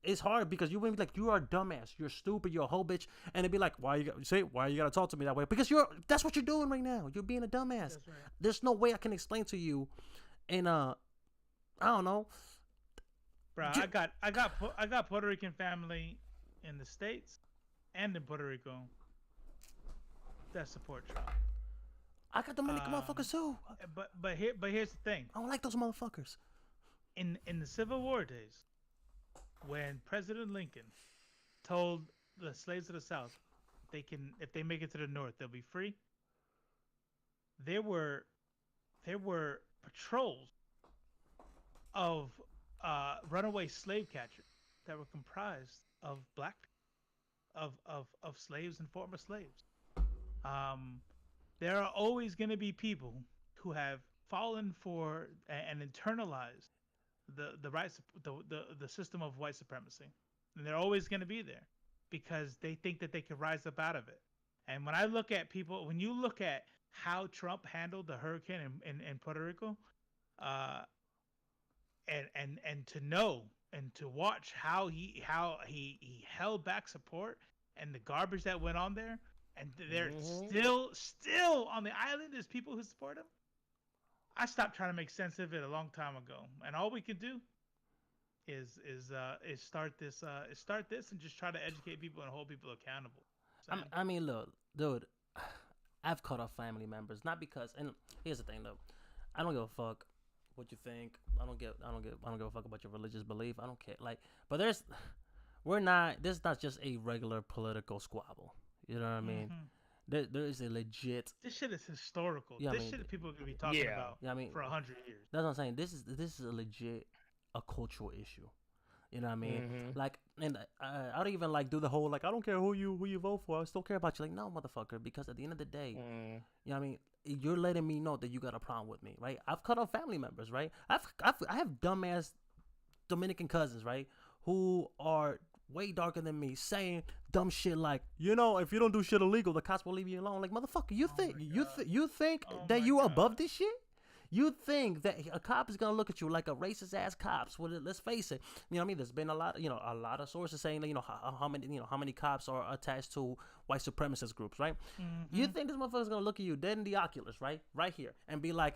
it's hard because you would be like, you are a dumbass, you're stupid, you're a whole bitch, and it'd be like, why you gotta talk to me that way? Because that's what you're doing right now. You're being a dumbass. Right. There's no way I can explain to you, and I don't know, bro. I got Puerto Rican family in the States and in Puerto Rico that support Trump. I got Dominican motherfuckers too. But here's the thing. I don't like those motherfuckers. In the Civil War days, when President Lincoln told the slaves of the South if they make it to the North, they'll be free. There were patrols of runaway slave catchers that were comprised of black people, of slaves and former slaves. There are always going to be people who have fallen for and internalized the system of white supremacy, and they're always going to be there because they think that they can rise up out of it. And when I look at people, when you look at how Trump handled the hurricane in Puerto Rico, and to know and to watch how he held back support and the garbage that went on there, and they're still on the island. There's people who support him. I stopped trying to make sense of it a long time ago, and all we can do is start this and just try to educate people and hold people accountable. I mean, look, dude, I've cut off family members not because, and here's the thing though, I don't give a fuck what you think. I don't give a fuck about your religious belief. I don't care. Like, but this is not just a regular political squabble. You know what I mean? Mm-hmm. There is a legit. This shit is historical. Yeah, this shit people are gonna be talking about. Yeah, I mean, for 100 years. That's what I'm saying. This is a legit cultural issue. You know what I mean? Mm-hmm. Like, and I don't even like do the whole like I don't care who you vote for. I still care about you. Like, no, motherfucker. Because at the end of the day, you know what I mean. You're letting me know that you got a problem with me, right? I've cut off family members, right? I have dumbass Dominican cousins, right, who are way darker than me, saying dumb shit like, you know, if you don't do shit illegal, the cops will leave you alone. Like, motherfucker, you think that you above this shit? You think that a cop is gonna look at you like a racist ass cops? Well, let's face it. You know what I mean? There's been a lot of sources saying that, how many cops are attached to white supremacist groups, right? Mm-hmm. You think this motherfucker's gonna look at you dead in the oculus, right here, and be like,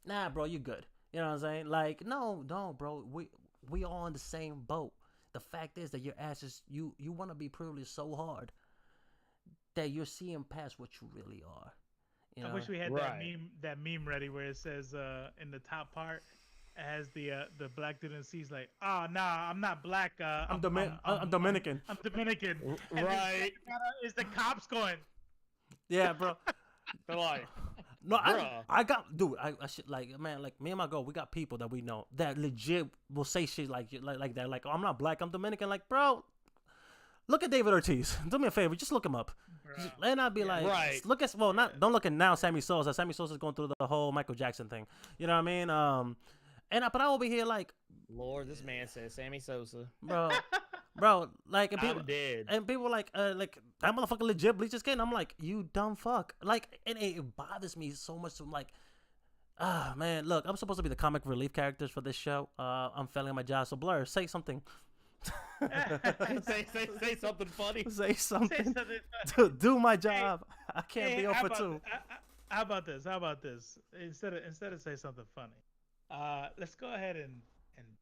nah, bro, you good. You know what I'm saying? Like, no, bro, we all in the same boat. The fact is that your ass is you want to be privileged so hard that you're seeing past what you really are. You I know? wish we had Right. that meme ready where it says in the top part it has the black dude and he's like, oh nah, I'm not black. I'm Dominican. I'm Dominican. And Right. is the cops going? Yeah, bro. They're like, No, bruh. I got, dude. I should, like, man, like me and my girl, we got people that we know that legit will say shit like that. Like, oh, I'm not black, I'm Dominican. Like, bro, look at David Ortiz. Do me a favor, just look him up. And I'd be like, Right. look at, well, not, don't look at now Sammy Sosa. Sammy Sosa's going through the whole Michael Jackson thing. You know what I mean? But I will be here like, Lord, this man says Sammy Sosa. bro, like, and people, I'm dead. and people like that motherfucker legit bleached his skin. I'm like, you dumb fuck. Like, and it bothers me so much. I'm like, man, look, I'm supposed to be the comic relief characters for this show. I'm failing my job, so Blur, say something. say something funny. Say something. funny. Do my job. I can't be how over about two. How about this? How about this? Instead of say something funny, let's go ahead and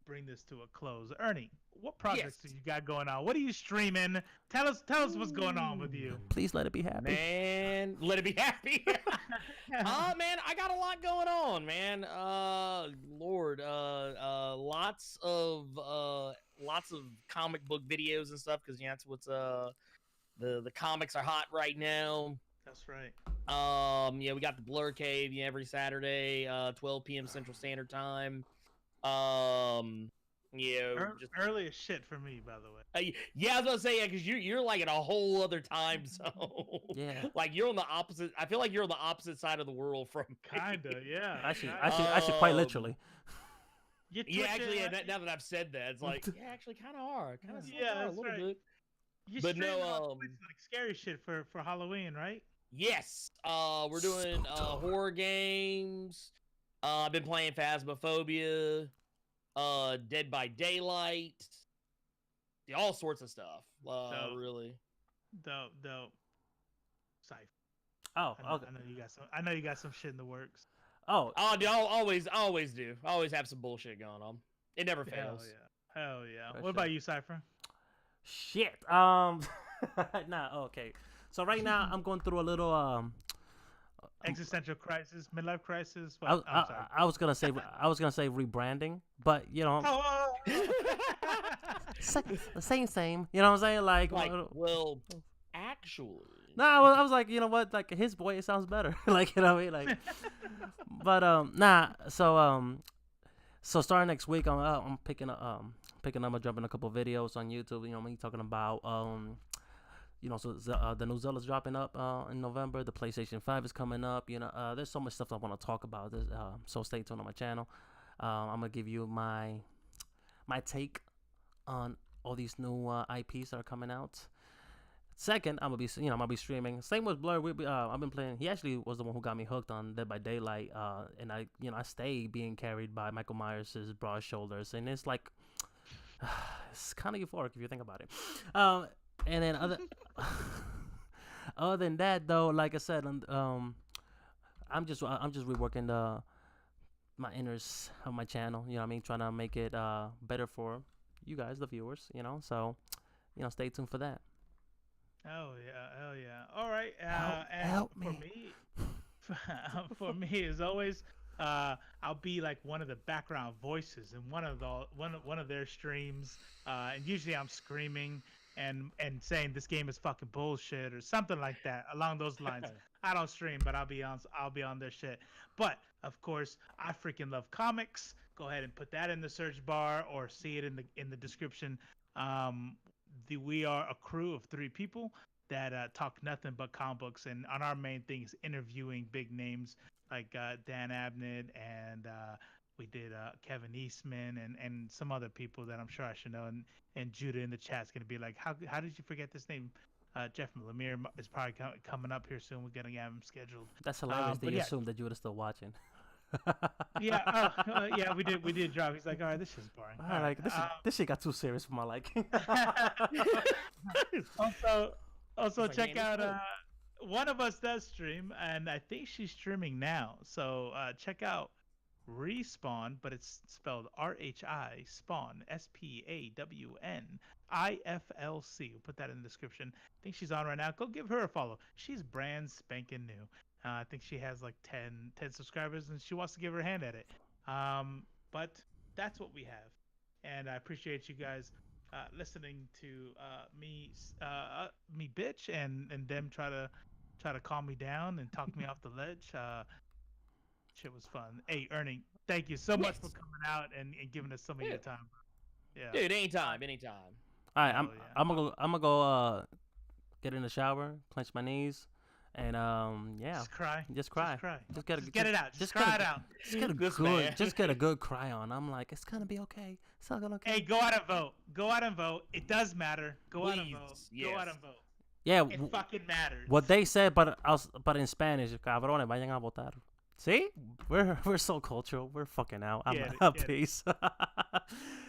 bring this to a close. Ernie, what projects do you got going on? What are you streaming? Tell us what's going on with you. Please let it be happy. Man, let it be happy. Man, I got a lot going on, man. Lord, lots of comic book videos and stuff, because that's what's the comics are hot right now. That's right. Yeah, we got the Blur Cave every Saturday, 12 p.m. Central Standard Time. Yeah, just Early as shit for me, by the way. yeah, I was gonna say, yeah, because you're like in a whole other time zone. Yeah. Like you're on the opposite. I feel like you're on the opposite side of the world from me. Kinda, yeah. Actually, quite literally. You're Yeah, actually, twitching, yeah, now that I've said that, it's like, yeah, actually, kind of are, kind of, Yeah, a that's little right. bit. You But no, streaming on Twitch, like scary shit for Halloween, right? Yes, we're doing horror games. I've been playing Phasmophobia, Dead by Daylight, all sorts of stuff. Really. Dope. Cypher. Oh, okay. I know you got some shit in the works. Oh, I always do. I always have some bullshit going on. It never fails. Hell yeah. For What about you, Cypher? shit. Nah. Okay. So right now I'm going through a little Existential crisis, midlife crisis. I, What? I'm sorry. I was gonna say rebranding, but you know, Oh. same. You know what I'm saying? Like, Well, actually. no, I was like, you know what? Like his voice sounds better. Like, you know what I mean? Like, but nah. So starting next week, I'm picking up, I'm dropping a couple videos on YouTube. You know, me talking about so the new Zelda's dropping up in November. The PlayStation 5 is coming up. You know, there's so much stuff I want to talk about. So stay tuned on my channel. I'm gonna give you my take on all these new IPs that are coming out. Second, I'm gonna be streaming. Same with Blur. I've been playing. He actually was the one who got me hooked on Dead by Daylight. And I stay being carried by Michael Myers' broad shoulders, and it's like it's kind of euphoric if you think about it. And then other than that, though, like I said, I'm just reworking my inners of my channel. You know what I mean? Trying to make it better for you guys, the viewers. You know, so stay tuned for that. Hell yeah. All right. Help for me. For me, as always, I'll be like one of the background voices in one of their streams. And usually I'm screaming and saying this game is fucking bullshit or something like that along those lines. I don't stream, but I'll be on their shit. But of course, I freaking love comics. Go ahead and put that in the search bar or see it in the description. We are a crew of 3 people that talk nothing but comic books, and on our main thing is interviewing big names like Dan Abnett, and we did Kevin Eastman and some other people that I'm sure I should know. And Judah in the chat's gonna be like, how did you forget this name? Jeff Lemire is probably coming up here soon. We're gonna have him scheduled. That's hilarious that but you yeah. assume that you were still watching. Yeah, we did drop. He's like, all right, this shit's boring. All right, like this shit got too serious for my liking. also like, check man, out this one of us does stream, and I think she's streaming now. So check out Respawn, but it's spelled RHI Spawn, SPAWNIFLC. We'll put that in the description. I think she's on right now. Go give her a follow. She's brand spanking new. I think she has like 10 subscribers, and she wants to give her a hand at it. But that's what we have, and I appreciate you guys listening to me bitch and them try to calm me down and talk me off the ledge. Shit was fun. Hey, Ernie, thank you so much for coming out and giving us some of your time. Yeah. Dude, anytime. All right, Oh, I'm gonna go get in the shower, clench my knees, and Just cry. just cry. Just get it out. Just cry it out. Just get a good cry on. I'm like, it's gonna be okay. It's all gonna okay. Hey, go out and vote. Go out and vote. It does matter. Go out and Please, vote. yes. Go out and vote. Yeah, It fucking matters. what they said, but in Spanish, cabrones, vayan a votar. See, we're so cultural. We're fucking out. I'm Get it, out. get it. Peace.